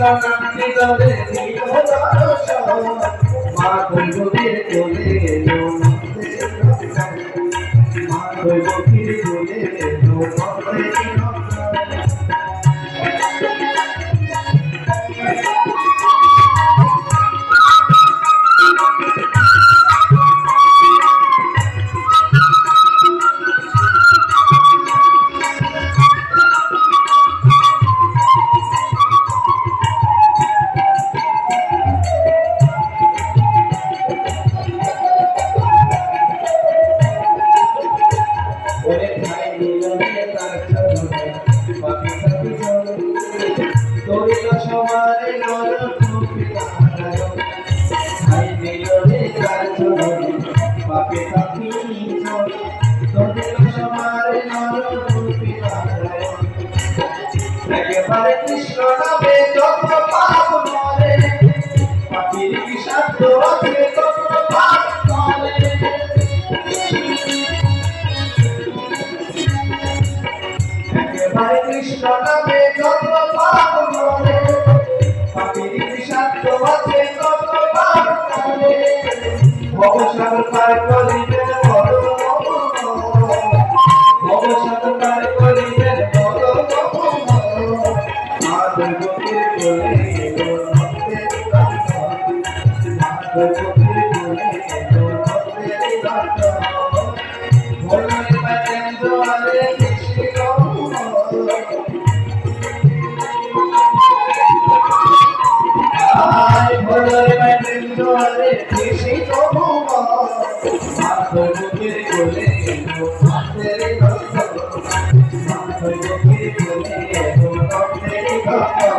নামটি ধরে দিল দর্শন মা দৈবকীর কোলে এলো মা দৈবকীর কোলে এলো সবারে নররূপী নারায়ণ হাই মিলনে কারজনে পাপে পাপি চলে তোদের সবারে নররূপী নারায়ণ একেবারে কৃষ্ণ নামে যত পাপ মরে পাপির বিষাক্ত আছে তত পাপ মরে একেবারে কৃষ্ণ নামে যত পাপ মরে ভবসাগর পার করিবেন ভবসাগর পার করিবেন মা দৈবকীর কোলে এলো ভক্তের মা দৈবকীর কোলে এলো ভক্তের ভোলের পাতেন জোয়ারে কৃষ্ণ ভোলের পাতেন জোয়ারে কৃষ্ণ দৈবকীর কোলে এলো ভক্তের ভক্ত মা দৈবকীর কোলে এলো ভক্তের ভক্ত